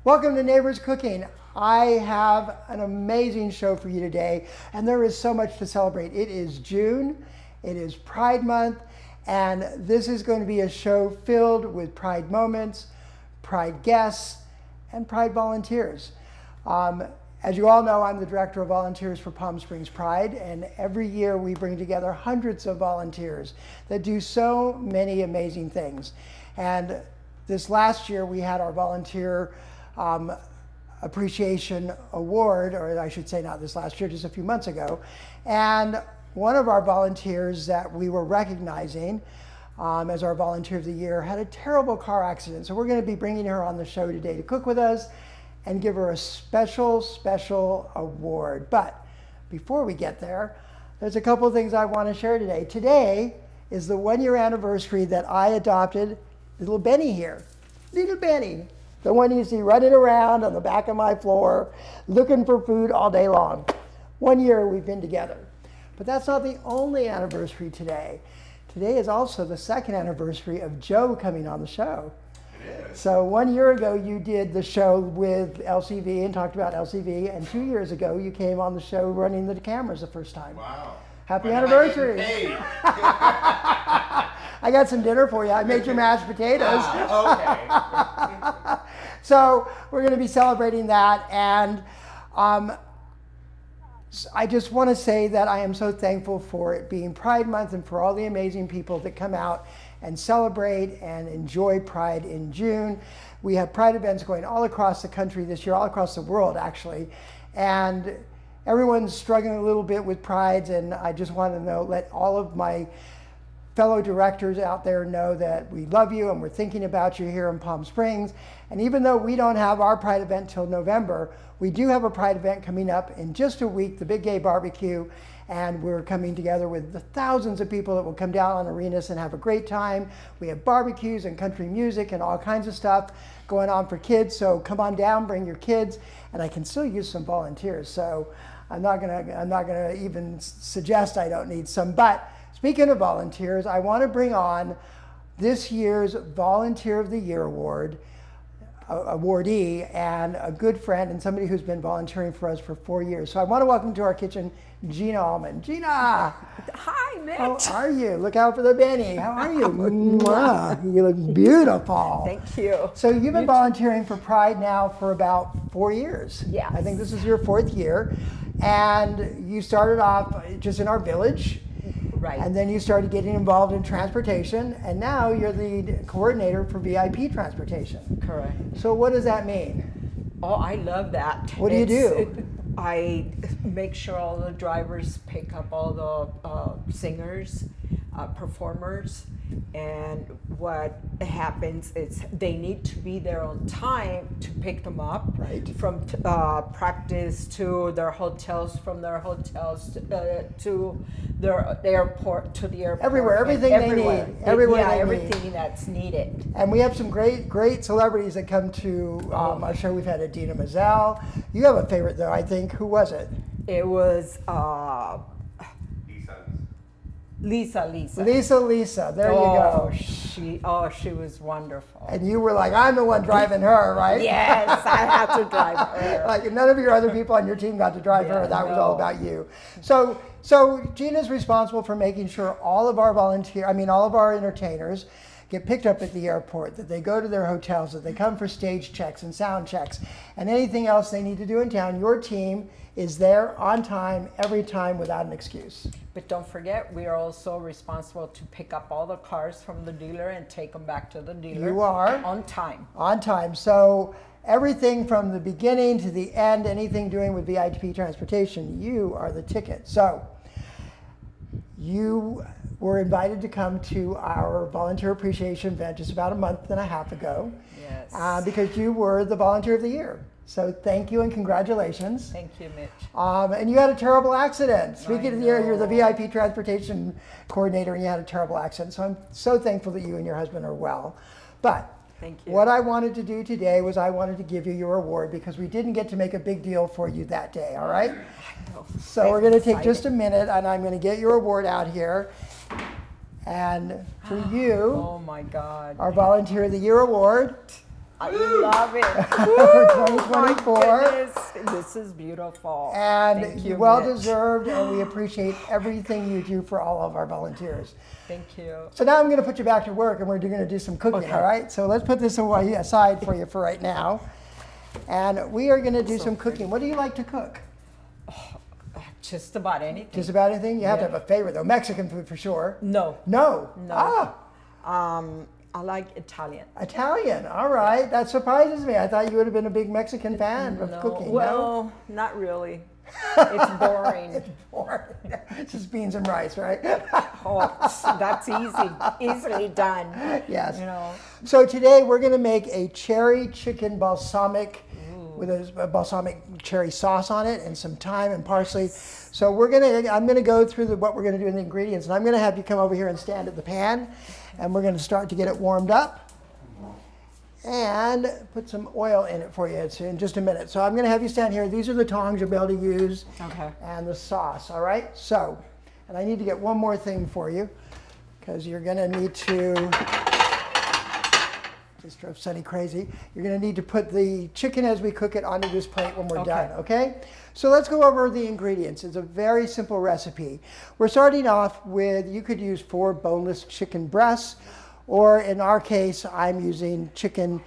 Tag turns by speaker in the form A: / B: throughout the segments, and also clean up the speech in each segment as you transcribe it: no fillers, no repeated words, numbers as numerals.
A: Welcome to Neighbors Cooking. I have an amazing show for you today, and there is so much to celebrate. It is June, it is Pride Month, and this is going to be a show filled with Pride moments, Pride guests, and Pride volunteers. As you all know, I'm the Director of Volunteers for Palm Springs Pride, and every year we bring together hundreds of volunteers that do so many amazing things. And this last year we had our Volunteer Appreciation Award, or I should say not this last year, just a few months ago. And one of our volunteers that we were recognizing as our Volunteer of the Year had a terrible car accident. So we're going to be bringing her on the show today to cook with us and give her a special award. But before we get there, there's a couple of things I want to share today. Today is the 1-year anniversary that I adopted little Benny here. Little Benny, the one you see running around on the back of my floor, looking for food all day long. 1 year we've been together. But that's not the only anniversary today. Today is also the second anniversary of Joe coming on the show. So 1 year ago you did the show with LCV and talked about LCV, and 2 years ago you came on the show running the cameras the first time.
B: Wow.
A: Happy anniversary. I got some dinner for you. I made your mashed potatoes.
B: Okay.
A: So we're going to be celebrating that, and I just want to say that I am so thankful for it being Pride Month and for all the amazing people that come out and celebrate and enjoy Pride in June. We have Pride events going all across the country this year, all across the world actually, and everyone's struggling a little bit with Prides, and I just want to let all of my fellow directors out there know that we love you and we're thinking about you here in Palm Springs. And even though we don't have our Pride event till November, we do have a Pride event coming up in just a week, the Big Gay Barbecue, and we're coming together with the thousands of people that will come down on Arenas and have a great time. We have barbecues and country music and all kinds of stuff going on for kids, so come on down, bring your kids, and I can still use some volunteers, so I'm not gonna even suggest I don't need some. But speaking of volunteers, I want to bring on this year's Volunteer of the Year awardee and a good friend and somebody who's been volunteering for us for 4 years. So I want to welcome to our kitchen Gina Aleman. Gina!
C: Hi, Mitch.
A: How are you? Look out for the Benny. How are you? Mwah. You look beautiful.
C: Thank you.
A: So you've been volunteering for Pride now for about 4 years.
C: Yes.
A: I think this is your 4th year. And you started off just in our village.
C: Right.
A: And then you started getting involved in transportation, and now you're the coordinator for VIP transportation.
C: Correct.
A: So what does that mean?
C: Oh, I love that.
A: What do you do?
C: I make sure all the drivers pick up all the singers, performers, and what happens is they need to be there on time to pick them up.
A: Right.
C: From practice to their hotels, from their hotels to their airport, to the airport.
A: Everywhere, everything they need. Everywhere they need.
C: Everything that's needed.
A: And we have some great celebrities that come to our show. We've had Adina Menzel. You have a favorite though, I think. Who was it?
C: It was Lisa.
A: Lisa. There you go.
C: She was wonderful.
A: And you were like, I'm the one driving her, right?
C: Yes, I had to drive her.
A: Like none of your other people on your team got to drive her. That was all about you. So Gina's responsible for making sure all of our entertainers get picked up at the airport, that they go to their hotels, that they come for stage checks and sound checks, and anything else they need to do in town. Your team is there on time, every time, without an excuse.
C: But don't forget, we are also responsible to pick up all the cars from the dealer and take them back to the dealer.
A: You are.
C: On time.
A: On time. So everything from the beginning to the end, anything doing with VIP transportation, you are the ticket. So you were invited to come to our volunteer appreciation event just about a month and a half ago.
C: Yes.
A: Because you were the Volunteer of the Year. So thank you and congratulations.
C: Thank you, Mitch.
A: And you had a terrible accident. Speaking of the year, you're the VIP transportation coordinator and you had a terrible accident. So I'm so thankful that you and your husband are well. But
C: thank you.
A: What I wanted to do today was I wanted to give you your award because we didn't get to make a big deal for you that day, all right? So we're going to take just a minute and I'm going to get your award out here. And for you,
C: oh my God,
A: our Volunteer of the Year award
C: I love it.
A: for
C: Woo,
A: 2024.
C: my goodness. This is beautiful.
A: And
C: Thank you,
A: well
C: Mitch.
A: deserved, and we appreciate everything you do for all of our volunteers.
C: Thank you.
A: So now I'm going to put you back to work, and we're going to do some cooking,
C: Okay.
A: all right? So let's put this away aside for you for right now. And we are going to do some cooking. What do you like to cook?
C: Just about anything.
A: Just about anything? You have to
C: Yeah.
A: have a favorite, though. Mexican food for sure.
C: No.
A: No?
C: No.
A: Ah,
C: I like Italian.
A: Italian. All right. That surprises me. I thought you would have been a big Mexican fan of cooking. No?
C: Well, not really. It's boring.
A: Or it's just beans and rice, right?
C: Oh, that's easily done.
A: Yes.
C: You know.
A: So today we're going to make a cherry chicken balsamic with a balsamic cherry sauce on it and some thyme and parsley. So I'm going to go through what we're going to do in the ingredients, and I'm going to have you come over here and stand at the pan, and we're going to start to get it warmed up and put some oil in it for you. It's in just a minute. So I'm going to have you stand here. These are the tongs you'll be able to use.
C: Okay.
A: And the sauce, all right? So, and I need to get one more thing for you because you're going to need to, just drove Sunny crazy. You're going to need to put the chicken as we cook it onto this plate when we're done, okay? So let's go over the ingredients. It's a very simple recipe. We're starting off with, you could use 4 boneless chicken breasts, or in our case, I'm using chicken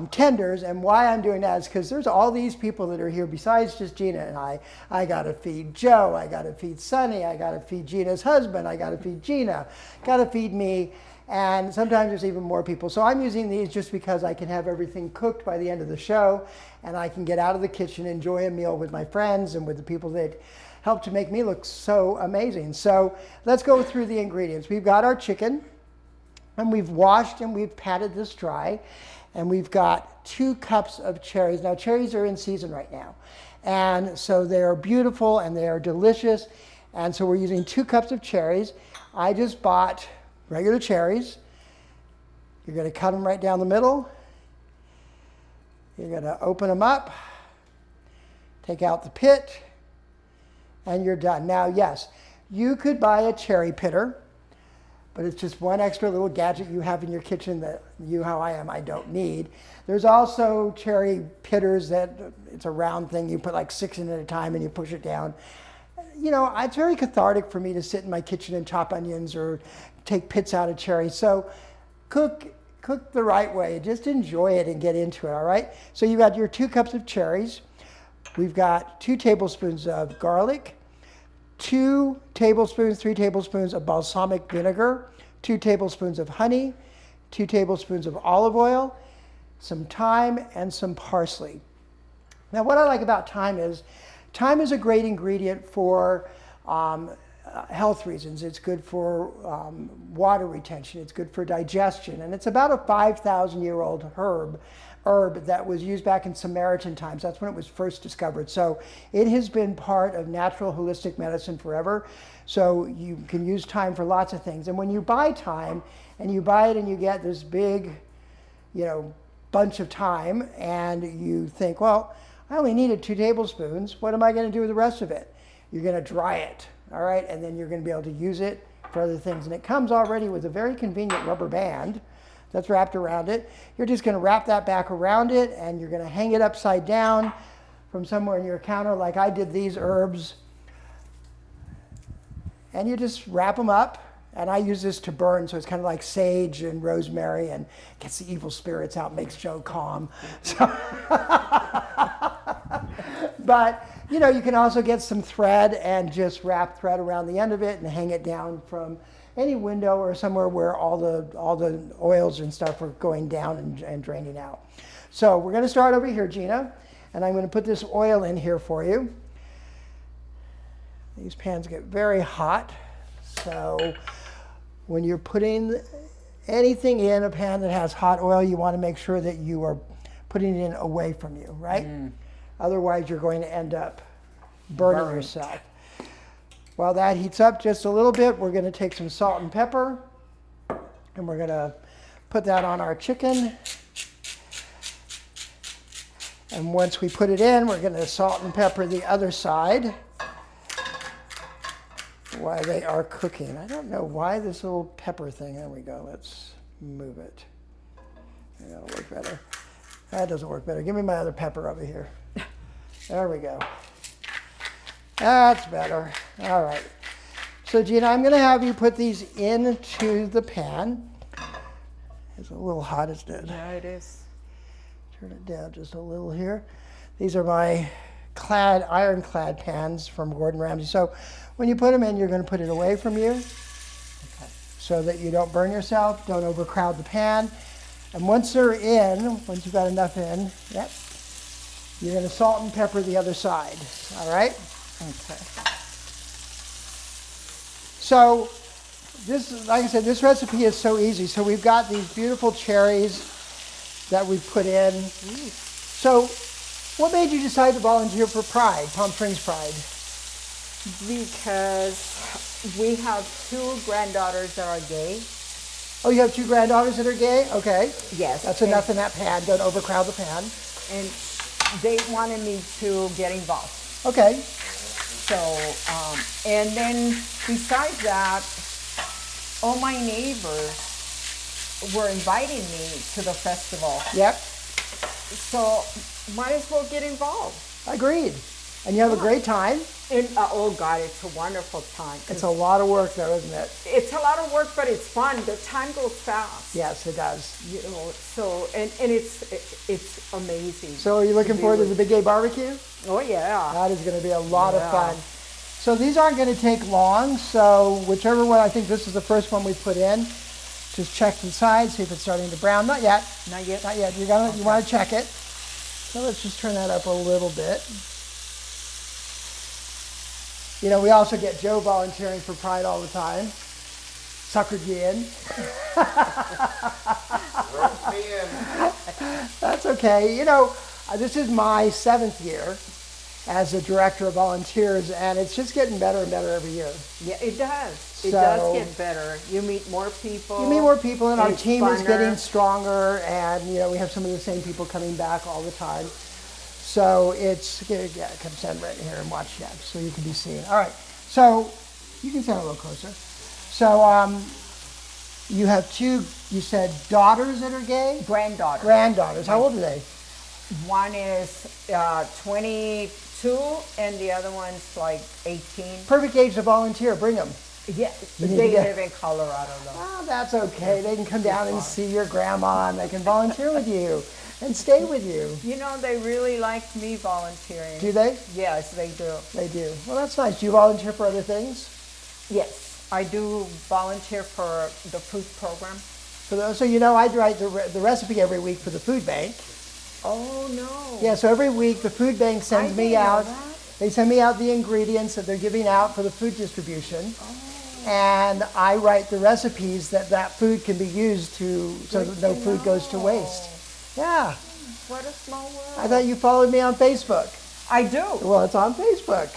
A: tenders. And why I'm doing that is because there's all these people that are here besides just Gina and I. I got to feed Joe, I got to feed Sunny, I got to feed Gina's husband, I got to feed Gina, got to feed me. And sometimes there's even more people. So I'm using these just because I can have everything cooked by the end of the show, and I can get out of the kitchen, enjoy a meal with my friends and with the people that help to make me look so amazing. So let's go through the ingredients. We've got our chicken, and we've washed and we've patted this dry, and we've got 2 cups of cherries. Now cherries are in season right now, and so they are beautiful and they are delicious, and so we're using 2 cups of cherries. I just bought regular cherries. You're going to cut them right down the middle. You're going to open them up, take out the pit, and you're done. Now, yes, you could buy a cherry pitter, but it's just one extra little gadget you have in your kitchen that you, how I am, I don't need. There's also cherry pitters that it's a round thing. You put like 6 in at a time and you push it down. You know, it's very cathartic for me to sit in my kitchen and chop onions or take pits out of cherries. So cook the right way. Just enjoy it and get into it, all right? So you got your 2 cups of cherries. We've got 2 tablespoons of garlic, 3 tablespoons of balsamic vinegar, 2 tablespoons of honey, 2 tablespoons of olive oil, some thyme, and some parsley. Now, what I like about thyme is a great ingredient for health reasons. It's good for water retention. It's good for digestion. And it's about a 5,000-year-old herb that was used back in Samaritan times. That's when it was first discovered. So it has been part of natural holistic medicine forever. So you can use thyme for lots of things. And when you buy thyme, and you buy it and you get this big, bunch of thyme, and you think, well, I only needed 2 tablespoons. What am I going to do with the rest of it? You're going to dry it, all right? And then you're going to be able to use it for other things. And it comes already with a very convenient rubber band that's wrapped around it. You're just going to wrap that back around it, and you're going to hang it upside down from somewhere in your counter like I did these herbs. And you just wrap them up. And I use this to burn, so it's kind of like sage and rosemary, and gets the evil spirits out, makes Joe calm. So but, you can also get some thread and just wrap thread around the end of it and hang it down from any window or somewhere where all the oils and stuff are going down and draining out. So we're going to start over here, Gina, and I'm going to put this oil in here for you. These pans get very hot, so when you're putting anything in a pan that has hot oil, you want to make sure that you are putting it in away from you, right? Otherwise, you're going to end up burning yourself. While that heats up just a little bit, we're going to take some salt and pepper, and we're going to put that on our chicken. And once we put it in, we're going to salt and pepper the other side while they are cooking. I don't know why this little pepper thing, there we go, let's move it. That'll work better. That doesn't work better. Give me my other pepper over here. There we go. That's better. All right. So Gina, I'm going to have you put these into the pan. It's a little hot, isn't it?
C: Yeah, it is.
A: Turn it down just a little here. These are my ironclad pans from Gordon Ramsay. So when you put them in, you're going to put it away from you so that you don't burn yourself. Don't overcrowd the pan. And once they're in, once you've got enough in, yep, you're going to salt and pepper the other side. All right?
C: Okay.
A: So this, like I said, this recipe is so easy. So we've got these beautiful cherries that we've put in. So what made you decide to volunteer for Pride, Palm Springs Pride?
C: Because we have 2 granddaughters that are gay.
A: Oh, you have 2 granddaughters that are gay? Okay.
C: Yes.
A: That's enough in that pan. Don't overcrowd the pan.
C: And they wanted me to get involved.
A: Okay.
C: So, and then besides that, all my neighbors were inviting me to the festival.
A: Yep.
C: So, might as well get involved.
A: Agreed. And you have a great time.
C: And, oh God, it's a wonderful time.
A: It's a lot of work though, isn't it?
C: It's a lot of work, but it's fun. The time goes fast.
A: Yes, it does.
C: You know, so, and it's amazing.
A: So are you looking forward to the big gay barbecue?
C: Oh yeah.
A: That is going to be a lot of fun. So these aren't going to take long. So whichever one, I think this is the first one we put in. Just check the sides, see if it's starting to brown. Not yet.
C: Not yet?
A: Not yet. You want to check it. So let's just turn that up a little bit. You know, we also get Joe volunteering for Pride all the time. Suckered you in.
B: Roped me in.
A: That's okay. You know, this is my 7th year as a director of volunteers, and it's just getting better and better every year.
C: Yeah, it does. It
A: So-
C: does get better. You meet more people.
A: You meet more people, and our
C: It's
A: team is
C: funner.
A: getting stronger, and you know we have some of the same people coming back all the time. So it's yeah, come stand right here and watch that, so you can be seen. All right, so you can stand a little closer. So you have 2. You said daughters that are gay.
C: Granddaughters.
A: Granddaughters. How old are they?
C: One is 22 and the other one's like 18.
A: Perfect age to volunteer. Bring them.
C: Yeah,
A: You need
C: they
A: to get-
C: live in Colorado though.
A: Oh, that's okay. They can come down and see your grandma, and they can volunteer with you and stay with you.
C: You know, they really like me volunteering.
A: Do they?
C: Yes, they do.
A: They do. Well, that's nice. Do you volunteer for other things?
C: Yes, I do volunteer for the food program.
A: For those, so you know, I write the recipe every week for the food bank.
C: Oh no.
A: Yeah, so every week the food bank sends me
C: didn't know
A: out.
C: that.
A: They send me out the ingredients that they're giving out for the food distribution. And I write the recipes that food can be used to, so that no food goes to waste. Yeah.
C: What a small world.
A: I thought you followed me on Facebook.
C: I do.
A: Well, it's on Facebook.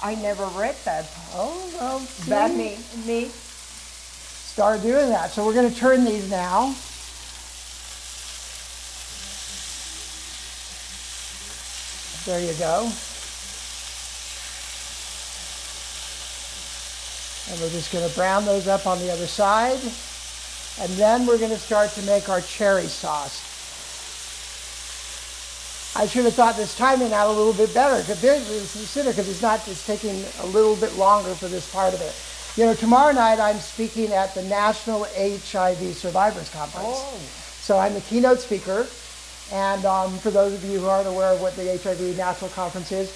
C: I never read that.
A: Oh, well,
C: Bad
A: see?
C: me.
A: Start doing that. So we're going to turn these now. There you go. And we're just going to brown those up on the other side. And then we're going to start to make our cherry sauce. I should have thought this timing out a little bit better, sooner, because it's taking a little bit longer for this part of it. You know, tomorrow night I'm speaking at the National HIV Survivors Conference.
C: Oh.
A: So I'm the keynote speaker. And for those of you who aren't aware of what the HIV National Conference is,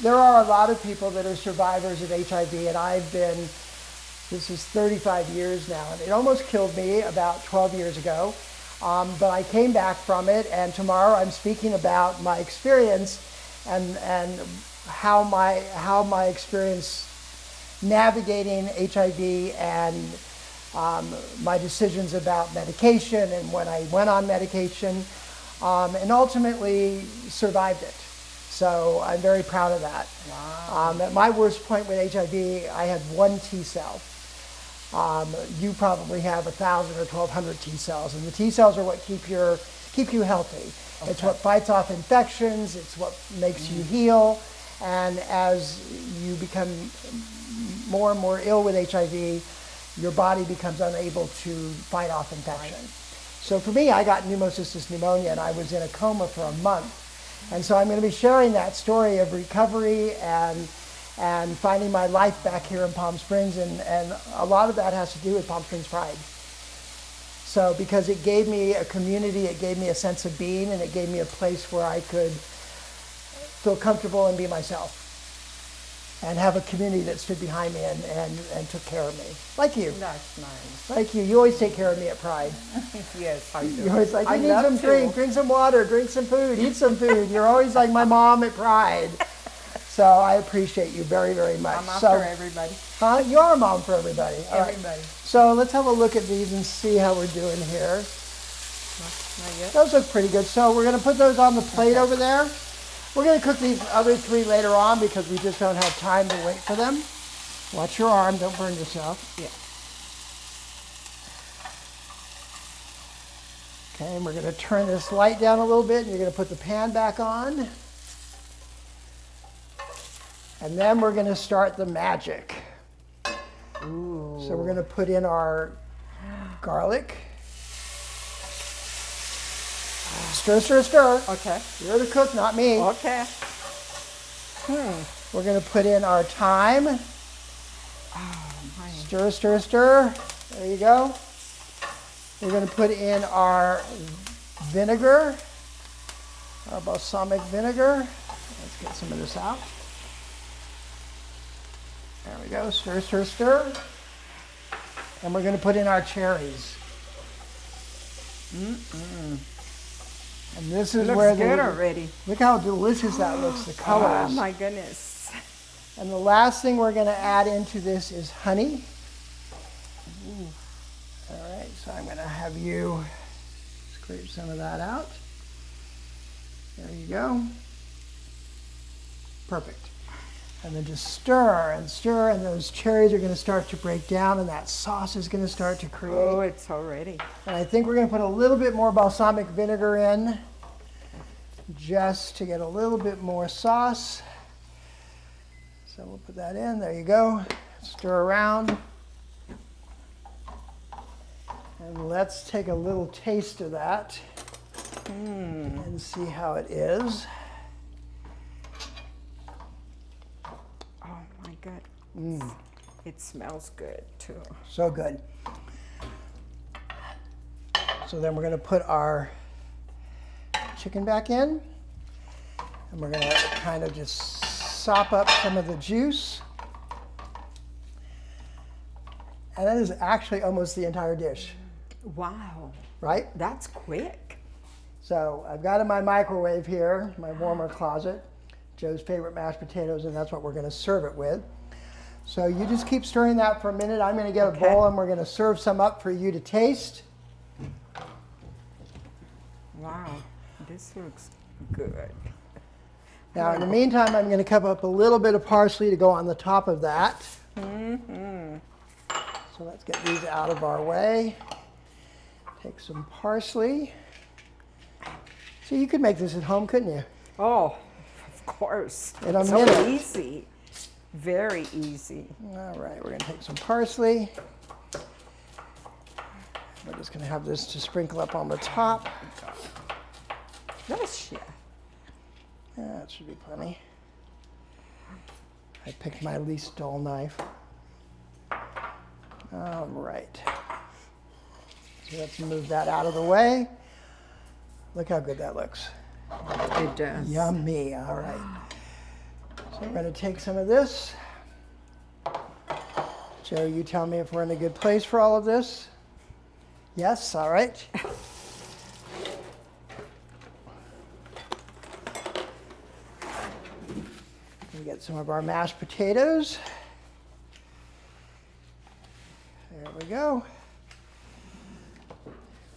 A: there are a lot of people that are survivors of HIV, and this is 35 years now, and it almost killed me about 12 years ago. But I came back from it, and tomorrow I'm speaking about my experience and how my experience navigating HIV and my decisions about medication and when I went on medication, and ultimately survived it. So I'm very proud of that.
C: Wow.
A: At my worst point with HIV, I had 1 T cell. You probably have 1,000 or 1,200 T cells, and the T cells are what keep you healthy. Okay. It's what fights off infections. It's what makes you heal. And as you become more and more ill with HIV, your body becomes unable to fight off infection. So for me, I got pneumocystis pneumonia and I was in a coma for a month. And so I'm going to be sharing that story of recovery and finding my life back here in Palm Springs. And a lot of that has to do with Palm Springs Pride. So because it gave me a community, it gave me a sense of being, and it gave me a place where I could feel comfortable and be myself. And have a community that stood behind me and took care of me. Like you.
C: That's nice.
A: Like you. You always take care of me at Pride.
C: Yes, I do.
A: You're always like,
C: I
A: you need
C: love
A: some
C: to.
A: drink some water, drink some food, eat some food. You're always like my mom at Pride. So I appreciate you very, very much.
C: I'm after everybody.
A: Huh? You are a mom for everybody. All right.
C: Everybody.
A: So let's have a look at these and see how we're doing here.
C: Not yet.
A: Those look pretty good. So we're going to put those on the plate over there. We're going to cook these other 3 later on because we just don't have time to wait for them. Watch your arm, don't burn yourself.
C: Yeah.
A: Okay, and we're going to turn this light down a little bit, and you're going to put the pan back on. And then we're going to start the magic.
C: Ooh.
A: So we're going to put in our garlic. Stir, stir, stir.
C: Okay.
A: You're the cook, not me.
C: Okay.
A: We're going to put in our thyme.
C: Oh, my.
A: Stir, stir, stir. There you go. We're going to put in our vinegar, our balsamic vinegar. Let's get some of this out. There we go. Stir, stir, stir. And we're going to put in our cherries. And this is
C: Looks
A: where
C: good already.
A: Look how delicious that looks, the
C: Oh
A: colors.
C: my goodness.
A: And the last thing we're going to add into this is honey. All right, so I'm going to have you scrape some of that out. There you go. Perfect. And then just stir, and those cherries are going to start to break down, and that sauce is going to start to create.
C: Oh, it's already.
A: And I think we're going to put a little bit more balsamic vinegar in, just to get a little bit more sauce. So we'll put that in. There you go. Stir around. And let's take a little taste of that and see how it is.
C: Oh my God. It smells good too.
A: So good. So then we're going to put our chicken back in. And we're going to kind of just sop up some of the juice. And that is actually almost the entire dish,
C: Wow.
A: right?
C: That's quick.
A: So I've got in my microwave here, my warmer closet, Joe's favorite mashed potatoes, and that's what we're going to serve it with. So you just keep stirring that for a minute. I'm going to get a bowl and we're going to serve some up for you to taste.
C: Wow. This looks good.
A: Now in the meantime, I'm going to cut up a little bit of parsley to go on the top of that. So let's get these out of our way. Take some parsley. So you could make this at home, couldn't you?
C: Oh, of course.
A: In a
C: so
A: minute.
C: easy. Very easy.
A: All right, we're going to take some parsley. We're just going to have this to sprinkle up on the top.
C: Yes, yeah.
A: Yeah, that should be plenty. I picked my least dull knife. All right. So let's move that out of the way. Look how good that looks.
C: It does.
A: Yummy. All right. So we're going to take some of this. Joe, you tell me if we're in a good place for all of this. Yes, all right. We get some of our mashed potatoes. There we go.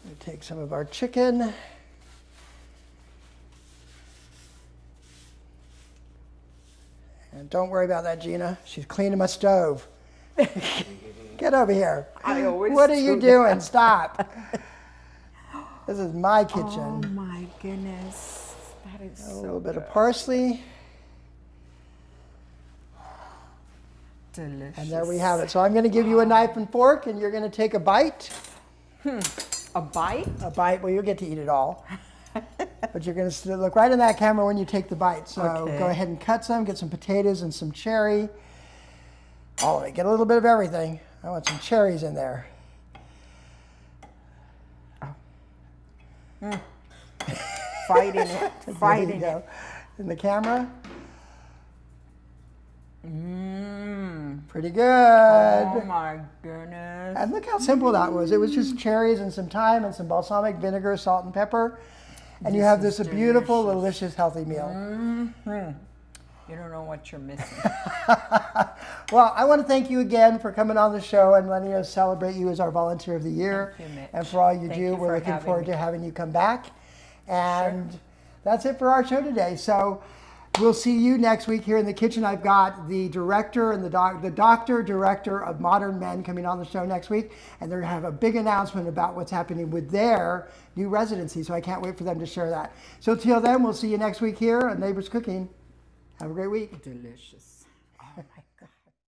A: We take some of our chicken. And don't worry about that, Gina. She's cleaning my stove. Get over here.
C: I always
A: What are you
C: do
A: doing? Stop. This is my kitchen.
C: Oh my goodness. That is
A: A
C: so
A: little bit
C: good.
A: of parsley.
C: Delicious.
A: And there we have it. So I'm going to give you a knife and fork, and you're going to take a bite.
C: A bite?
A: A bite. Well, you'll get to eat it all. But you're going to look right in that camera when you take the bite. So
C: Okay.
A: go ahead and cut some. Get some potatoes and some cherry. All of it. Get a little bit of everything. I want some cherries in there.
C: Fighting it.
A: There you
C: Fighting
A: go.
C: it.
A: In the camera.
C: Mmm.
A: Pretty good.
C: Oh my goodness.
A: And look how simple that was. It was just cherries and some thyme and some balsamic vinegar, salt and pepper. And you have this
C: is
A: beautiful,
C: delicious.
A: delicious, healthy meal.
C: You don't know what you're missing.
A: Well, I want to thank you again for coming on the show and letting us celebrate you as our Volunteer of the Year.
C: Thank you, Mitch.
A: And for all you
C: Thank
A: do.
C: you
A: We're
C: for
A: looking
C: having
A: forward
C: me.
A: to having you come back. And that's it for our show today. So we'll see you next week here in the kitchen. I've got the director and the doctor director of Modern Men coming on the show next week. And they're going to have a big announcement about what's happening with their new residency. So I can't wait for them to share that. So till then, we'll see you next week here on Neighbors Cooking. Have a great week.
C: Delicious. Oh my God.